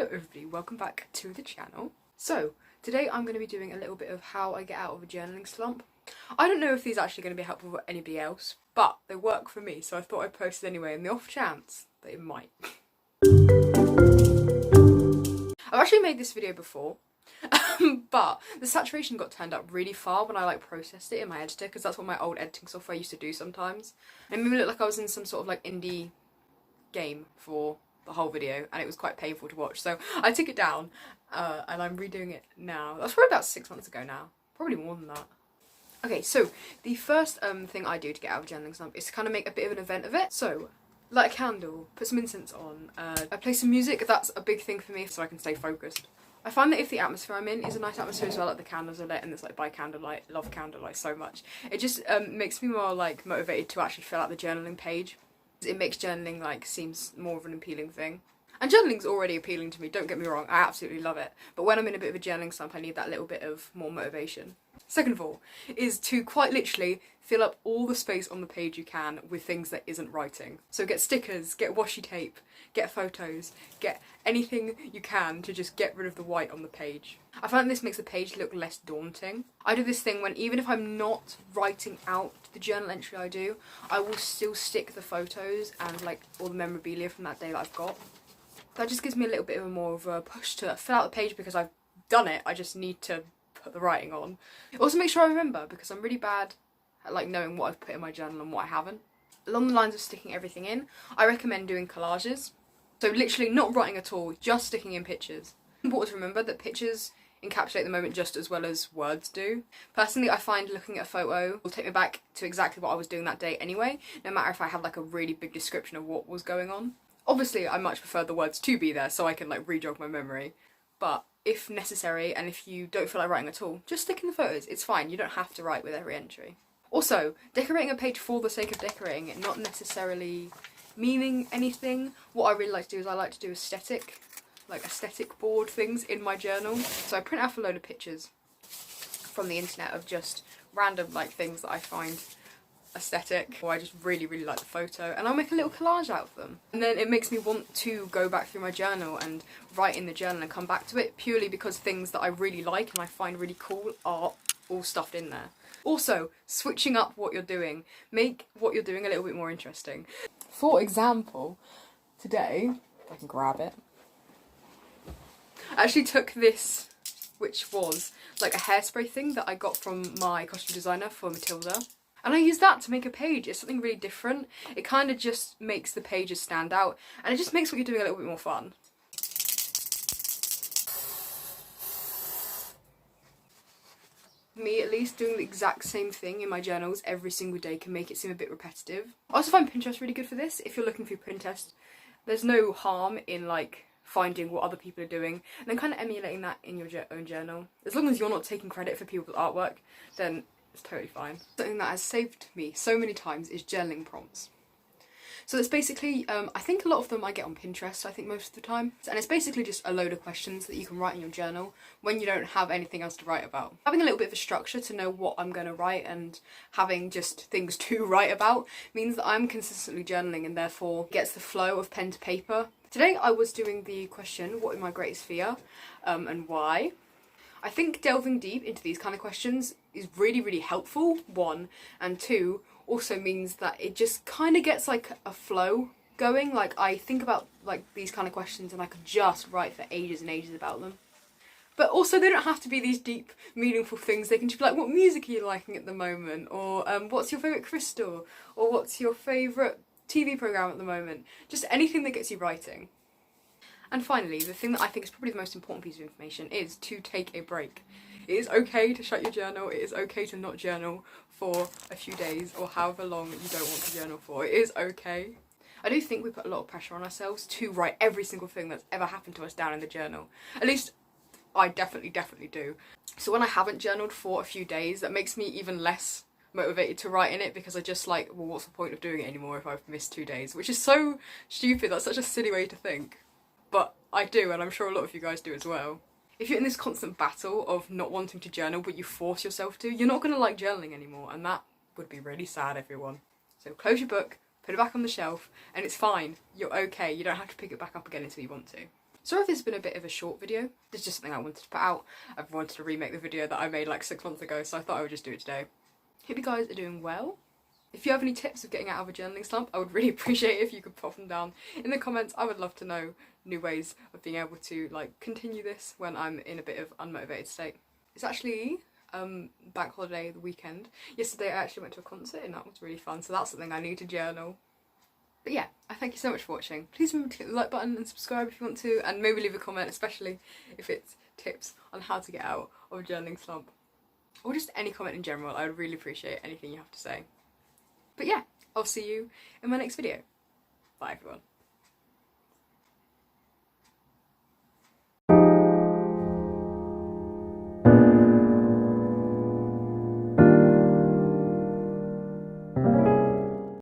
Hello everybody, welcome back to the channel. So, today I'm going to be doing a little bit of how I get out of a journaling slump. I don't know if these are actually going to be helpful for anybody else, but they work for me, so I thought I'd post it anyway in the off chance that it might. I've actually made this video before, but the saturation got turned up really far when I processed it in my editor, because that's what my old editing software used to do sometimes. It made me look like I was in some sort of indie game for the whole video, and it was quite painful to watch, so I took it down and I'm redoing it now. That's probably about 6 months ago now, probably more than that. Okay, so the first thing I do to get out of a journaling slump is to kind of make a bit of an event of it. So light a candle, put some incense on, I play some music. That's a big thing for me so I can stay focused. I find that if the atmosphere I'm in is a nice atmosphere as well, like the candles are lit and it's by candlelight. Love candlelight so much. It just makes me more motivated to actually fill out the journaling page. It makes journaling seems more of an appealing thing. And journaling's already appealing to me, don't get me wrong, I absolutely love it. But when I'm in a bit of a journaling slump, I need that little bit of more motivation. Second of all, is to quite literally fill up all the space on the page you can with things that isn't writing. So get stickers, get washi tape, get photos, get anything you can to just get rid of the white on the page. I find this makes the page look less daunting. I do this thing when even if I'm not writing out the journal entry I do, I will still stick the photos and all the memorabilia from that day that I've got. That just gives me a little bit more of a push to fill out the page because I've done it, I just need to put the writing on. Also make sure I remember, because I'm really bad at knowing what I've put in my journal and what I haven't. Along the lines of sticking everything in, I recommend doing collages. So literally not writing at all, just sticking in pictures. It's important to remember that pictures encapsulate the moment just as well as words do. Personally, I find looking at a photo will take me back to exactly what I was doing that day anyway, no matter if I have a really big description of what was going on. Obviously, I much prefer the words to be there so I can re-jog my memory, but if necessary and if you don't feel like writing at all, just stick in the photos, it's fine, you don't have to write with every entry. Also, decorating a page for the sake of decorating it, not necessarily meaning anything. What I really like to do is I like to do aesthetic board things in my journal. So I print out a load of pictures from the internet of just random things that I find aesthetic, or I just really like the photo, and I'll make a little collage out of them. And then it makes me want to go back through my journal and write in the journal and come back to it, purely because things that I really like and I find really cool are all stuffed in there. Also, switching up what you're doing. Make what you're doing a little bit more interesting. For example, today, if I can grab it, I actually took this, which was a hairspray thing that I got from my costume designer for Matilda. And I use that to make a page. It's something really different. It kind of just makes the pages stand out, and it just makes what you're doing a little bit more fun. Me, at least, doing the exact same thing in my journals every single day can make it seem a bit repetitive. I also find Pinterest really good for this. If you're looking through Pinterest, there's no harm in finding what other people are doing and then kind of emulating that in your own journal. As long as you're not taking credit for people's artwork, then it's totally fine. Something that has saved me so many times is journaling prompts. So it's basically, I think a lot of them I get on Pinterest, I think most of the time. And it's basically just a load of questions that you can write in your journal when you don't have anything else to write about. Having a little bit of a structure to know what I'm going to write and having just things to write about means that I'm consistently journaling and therefore gets the flow of pen to paper. Today I was doing the question, what is my greatest fear and why? I think delving deep into these kind of questions is really helpful, one, and two, also means that it just kind of gets a flow going. I think about these kind of questions and I could just write for ages and ages about them. But also they don't have to be these deep, meaningful things. They can just be what music are you liking at the moment? Or what's your favourite crystal? Or what's your favourite TV programme at the moment? Just anything that gets you writing. And finally, the thing that I think is probably the most important piece of information is to take a break. It is okay to shut your journal, it is okay to not journal for a few days or however long you don't want to journal for. It is okay. I do think we put a lot of pressure on ourselves to write every single thing that's ever happened to us down in the journal. At least I definitely do. So when I haven't journaled for a few days, that makes me even less motivated to write in it, because I just well, what's the point of doing it anymore if I've missed 2 days? Which is so stupid, that's such a silly way to think. But I do, and I'm sure a lot of you guys do as well. If you're in this constant battle of not wanting to journal but you force yourself to, you're not going to like journaling anymore, and that would be really sad, everyone. So close your book, put it back on the shelf, and it's fine. You're okay. You don't have to pick it back up again until you want to. Sorry if this has been a bit of a short video. This is just something I wanted to put out. I've wanted to remake the video that I made like 6 months ago, so I thought I would just do it today. Hope you guys are doing well. If you have any tips of getting out of a journaling slump, I would really appreciate it if you could pop them down in the comments. I would love to know new ways of being able to like continue this when I'm in a bit of unmotivated state. It's actually bank holiday, the weekend. Yesterday I actually went to a concert and that was really fun, so that's something I need to journal. But yeah, I thank you so much for watching. Please remember to click the like button and subscribe if you want to, and maybe leave a comment, especially if it's tips on how to get out of a journaling slump. Or just any comment in general, I would really appreciate anything you have to say. But yeah, I'll see you in my next video. Bye everyone.